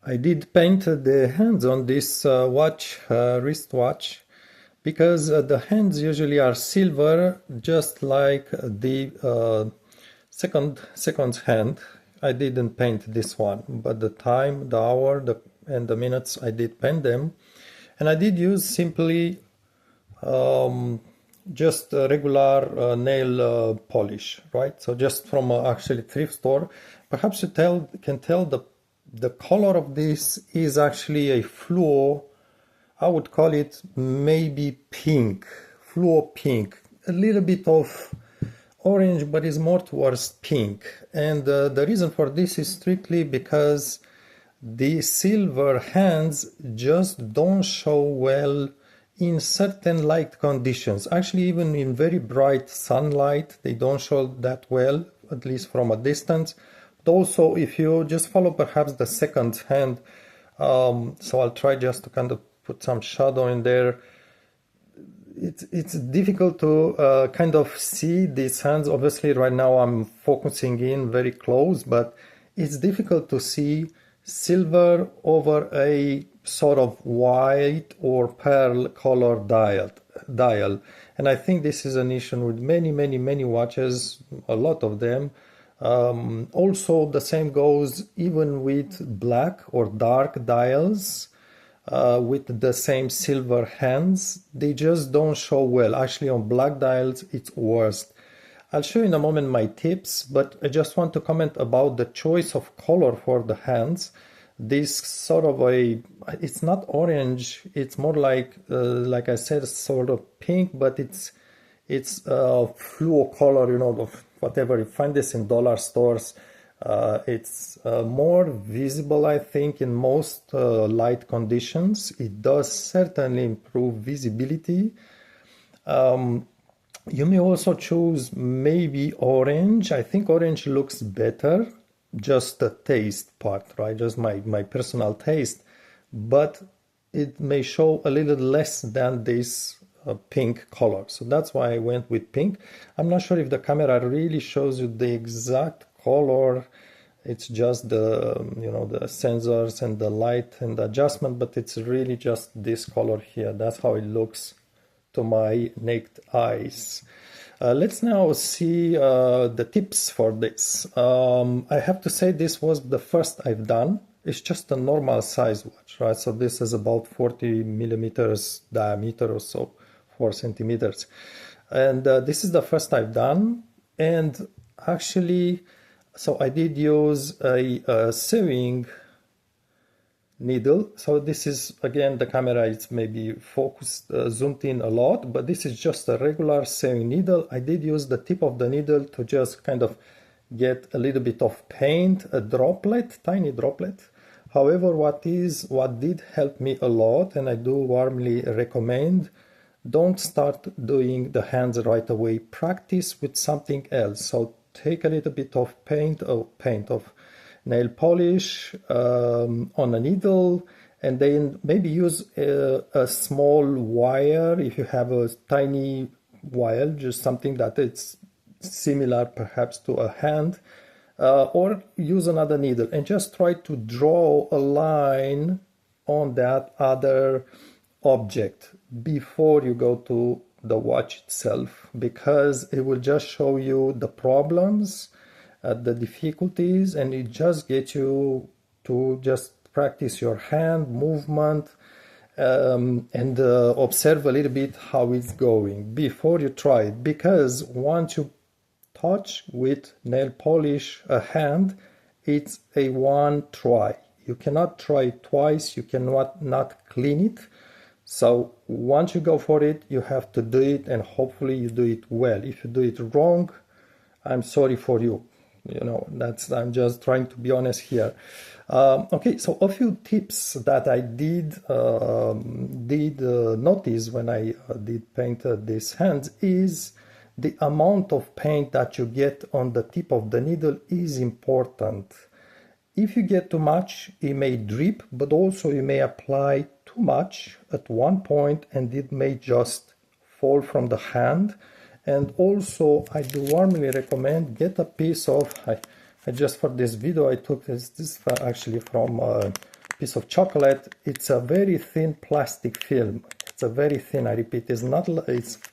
I did paint the hands on this wristwatch, because the hands usually are silver, just like the second hand. I didn't paint this one, but the time, the hour, and the minutes I did paint them, and I did use simply just a regular nail polish, right? So just from actually thrift store. Perhaps you can tell the color of this is actually a fluo. I would call it maybe pink, fluo pink, a little bit of orange, but it's more towards pink. And the reason for this is strictly because the silver hands just don't show well in certain light conditions. Actually, even in very bright sunlight, they don't show that well, at least from a distance. But also, if you just follow perhaps the second hand, so I'll try just to kind of put some shadow in there. It's difficult to kind of see these hands. Obviously, right now I'm focusing in very close, but it's difficult to see silver over a sort of white or pearl color dial. And I think this is an issue with many watches, a lot of them. Also, the same goes even with black or dark dials. With the same silver hands, they just don't show well. Actually, on black dials, it's worst. I'll show you in a moment my tips, but I just want to comment about the choice of color for the hands. This sort of it's not orange, it's more like I said, sort of pink, but it's fluo color, whatever. You find this in dollar stores. It's more visible, I think, in most light conditions. It does certainly improve visibility. You may also choose maybe orange. I think orange looks better, just the taste part, right? Just my personal taste. But it may show a little less than this pink color. So that's why I went with pink. I'm not sure if the camera really shows you the exact color. It's just the the sensors and the light and the adjustment, but it's really just this color here. That's how it looks to my naked eyes. Let's now see the tips for this. I have to say this was the first I've done. It's just a normal size watch, right? So this is about 40 millimeters diameter or so, 4 centimeters. And this is the first I've done. And actually, so I did use a sewing needle. So this is, again, the camera is maybe focused, zoomed in a lot, but this is just a regular sewing needle. I did use the tip of the needle to just kind of get a little bit of paint, a droplet, tiny droplet. However, what did help me a lot, and I do warmly recommend, don't start doing the hands right away. Practice with something else. So take a little bit of paint of nail polish on a needle, and then maybe use a small wire. If you have a tiny wire, just something that it's similar perhaps to a hand, or use another needle and just try to draw a line on that other object before you go to the watch itself, because it will just show you the problems, the difficulties, and it just gets you to just practice your hand movement and observe a little bit how it's going before you try it. Because once you touch with nail polish a hand, it's a one try. You cannot try it twice. You cannot not clean it. So once you go for it, you have to do it, and hopefully you do it well. If you do it wrong, I'm sorry for you. I'm just trying to be honest here. Okay, so a few tips that I did notice when I did paint these hands is the amount of paint that you get on the tip of the needle is important. If you get too much, it may drip, but also you may apply too much at one point and it may just fall from the hand. And also, I do warmly recommend get a piece of, I just for this video I took this actually from piece of chocolate, it's a very thin plastic film. It's a very thin, I repeat, it's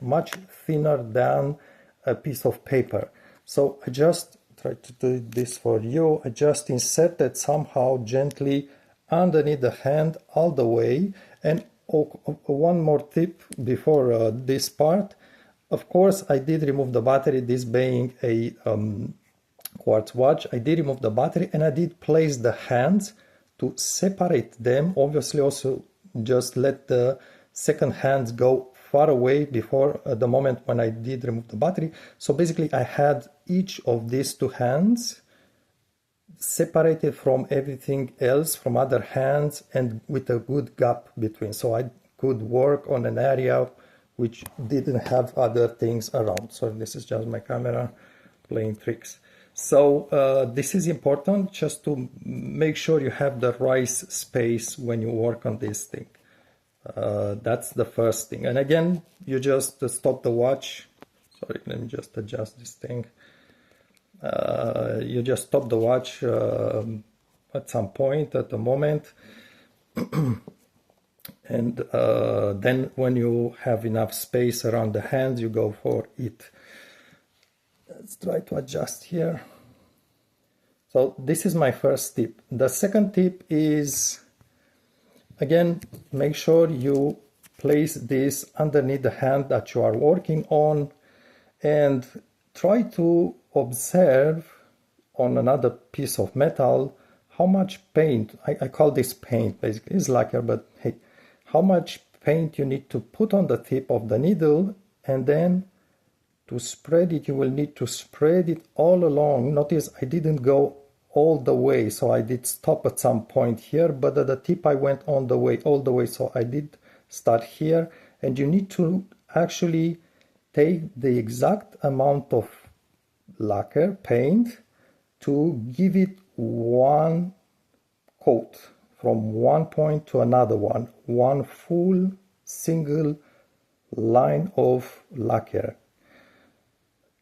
much thinner than a piece of paper. So I just try to do this for you. I just inserted somehow gently underneath the hand all the way. And one more tip before this part. Of course, I did remove the battery, this being a quartz watch. I did remove the battery and I did place the hands to separate them. Obviously also just let the second hands go far away before the moment when I did remove the battery. So basically I had each of these two hands separated from everything else, from other hands, and with a good gap between. So I could work on an area which didn't have other things around. So this is just my camera playing tricks. So this is important, just to make sure you have the right space when you work on this thing. That's the first thing. And again, you just stop the watch. Sorry, let me just adjust this thing. You just stop the watch at some point, at the moment. And then when you have enough space around the hands, you go for it. Let's try to adjust here. So this is my first tip. The second tip is, again, make sure you place this underneath the hand that you are working on and try to observe on another piece of metal how much paint, I call this paint basically, it's lacquer, but hey, how much paint you need to put on the tip of the needle, and then to spread it, you will need to spread it all along. Notice I didn't go all the way, so I did stop at some point here, but at the tip I went all the way, so I did start here, and you need to actually take the exact amount of lacquer paint to give it one coat from one point to another one full single line of lacquer.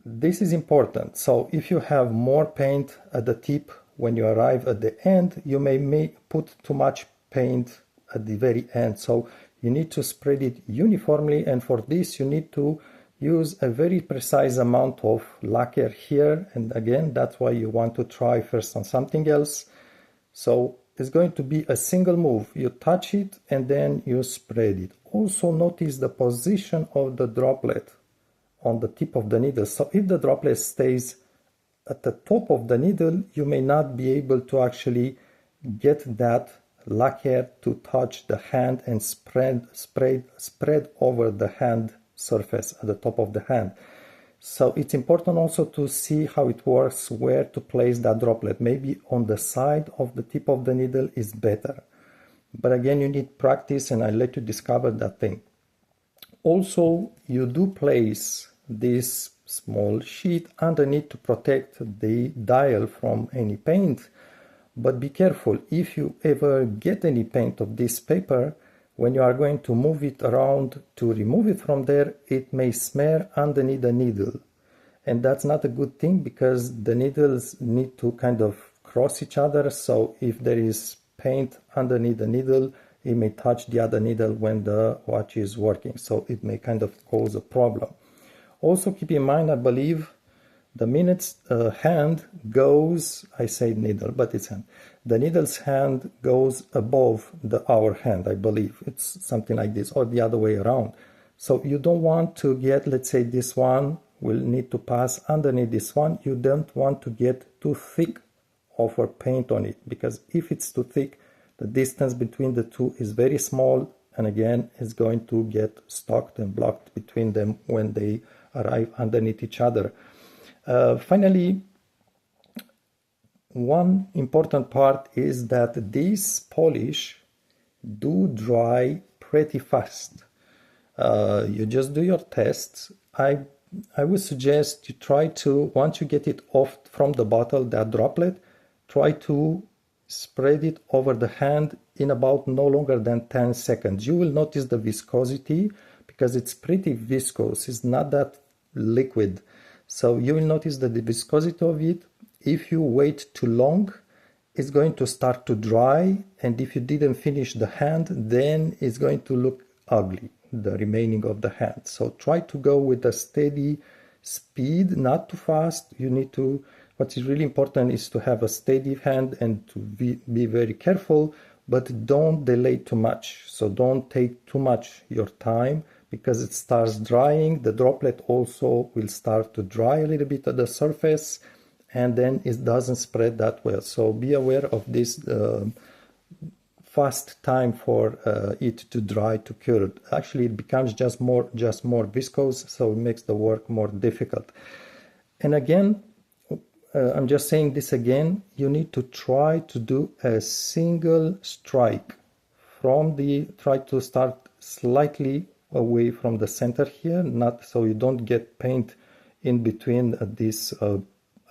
This is important. So if you have more paint at the tip, when you arrive at the end, you may put too much paint at the very end. So you need to spread it uniformly, and for this you need to use a very precise amount of lacquer here. And again, that's why you want to try first on something else. So it's going to be a single move. You touch it and then you spread it. Also notice the position of the droplet on the tip of the needle. So if the droplet stays at the top of the needle, you may not be able to actually get that lacquer to touch the hand and spread over the hand surface at the top of the hand. So it's important also to see how it works, where to place that droplet. Maybe on the side of the tip of the needle is better. But again, you need practice, and I'll let you discover that thing. Also, you do place this small sheet underneath to protect the dial from any paint. But be careful, if you ever get any paint of this paper, when you are going to move it around to remove it from there, it may smear underneath the needle. And that's not a good thing, because the needles need to kind of cross each other. So if there is paint underneath the needle, it may touch the other needle when the watch is working. So it may kind of cause a problem. Also keep in mind, I believe the minute's hand goes, I say needle, but it's hand. The needle's hand goes above the hour hand, I believe. It's something like this, or the other way around. So you don't want to get, let's say this one will need to pass underneath this one. You don't want to get too thick of a paint on it, because if it's too thick, the distance between the two is very small, and again, it's going to get stuck and blocked between them when they arrive underneath each other. Finally, one important part is that this polish do dry pretty fast. You just do your tests. I would suggest you try to, once you get it off from the bottle, that droplet, try to spread it over the hand in about no longer than 10 seconds. You will notice the viscosity, because it's pretty viscous. It's not that liquid. So you will notice the viscosity of it. If you wait too long, it's going to start to dry, and if you didn't finish the hand, then it's going to look ugly, the remaining of the hand. So try to go with a steady speed, not too fast. You need to, what is really important is to have a steady hand and to be very careful, but don't delay too much. So don't take too much your time, because it starts drying. The droplet also will start to dry a little bit at the surface, and then it doesn't spread that well. So be aware of this fast time for it to dry, to cure. Actually, it becomes just more viscose, so it makes the work more difficult. And again, I'm just saying this again, you need to try to do a single strike try to start slightly away from the center here, not so you don't get paint in between this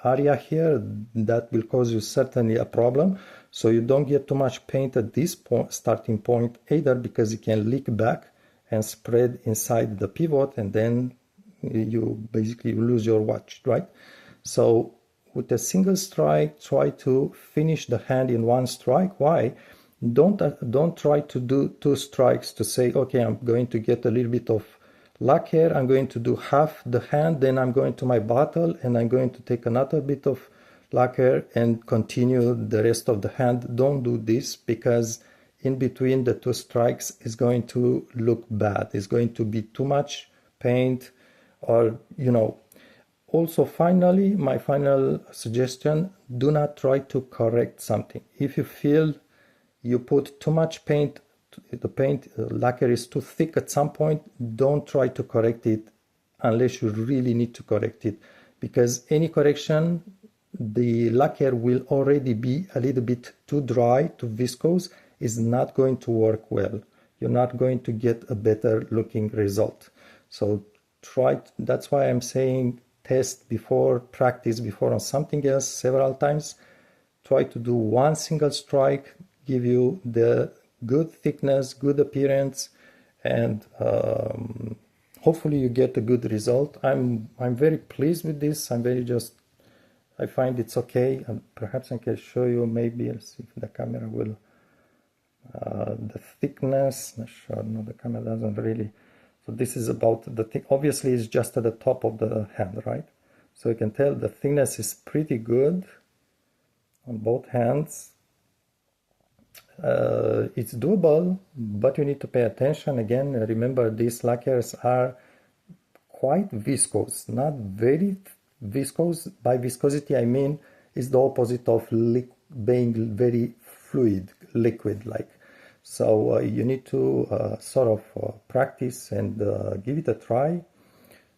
area here. That will cause you certainly a problem. So you don't get too much paint at this starting point either, because it can leak back and spread inside the pivot, and then you basically lose your watch, right? So with a single strike, try to finish the hand in one strike. Why? Don't try to do two strikes to say, okay, I'm going to get a little bit of lacquer, I'm going to do half the hand, then I'm going to my bottle and I'm going to take another bit of lacquer and continue the rest of the hand. Don't do this, because in between the two strikes is going to look bad. It's going to be too much paint, or Also, finally, my final suggestion, do not try to correct something. If you feel you put too much paint, the lacquer is too thick at some point, don't try to correct it unless you really need to correct it, because any correction, the lacquer will already be a little bit too dry, too viscose, is not going to work well. You're not going to get a better looking result. So that's why I'm saying test before, practice before on something else several times. Try to do one single strike, give you the good thickness, good appearance, and hopefully you get a good result. I'm very pleased with this. I find it's okay, and perhaps I can show you, maybe, let's see if the camera will, the thickness. Not sure, no, the camera doesn't really. So this is about the thick, obviously it's just at the top of the hand, right? So you can tell the thickness is pretty good on both hands. It's doable, but you need to pay attention. Again, remember, these lacquers are quite viscose, not very viscose. By viscosity, I mean it's the opposite of being very fluid, liquid-like. So you need to sort of practice and give it a try.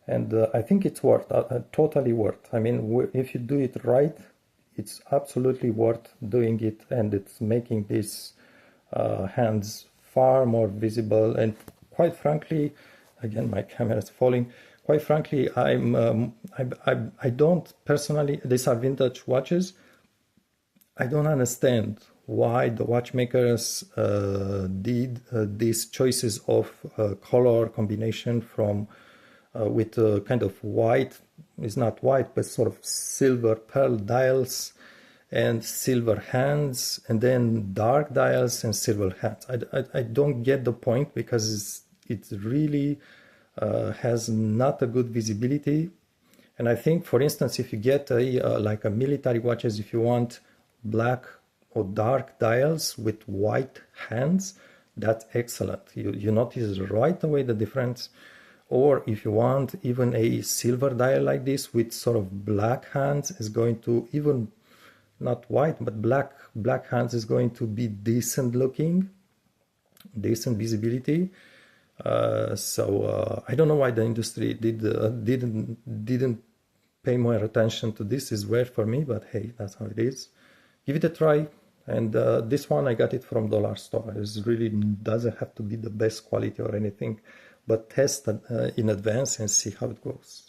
And I think it's worth, totally worth. I mean, if you do it right, it's absolutely worth doing it, and it's making these hands far more visible. And quite frankly, again, my camera is falling. Quite frankly, I don't personally, these are vintage watches. I don't understand why the watchmakers did these choices of color combination from with kind of white, it's not white, but sort of silver pearl dials and silver hands, and then dark dials and silver hands. I don't get the point, because it really has not a good visibility. And I think, for instance, if you get like a military watches, if you want black or dark dials with white hands, that's excellent. You notice right away the difference. Or if you want even a silver dial like this with sort of black hands, is going to, even not white, but black hands, is going to be decent looking, decent visibility. So I don't know why the industry didn't pay more attention to this. Is weird for me, but hey, that's how it is. Give it a try. And this one, I got it from dollar store. It really doesn't have to be the best quality or anything, but test in advance and see how it goes.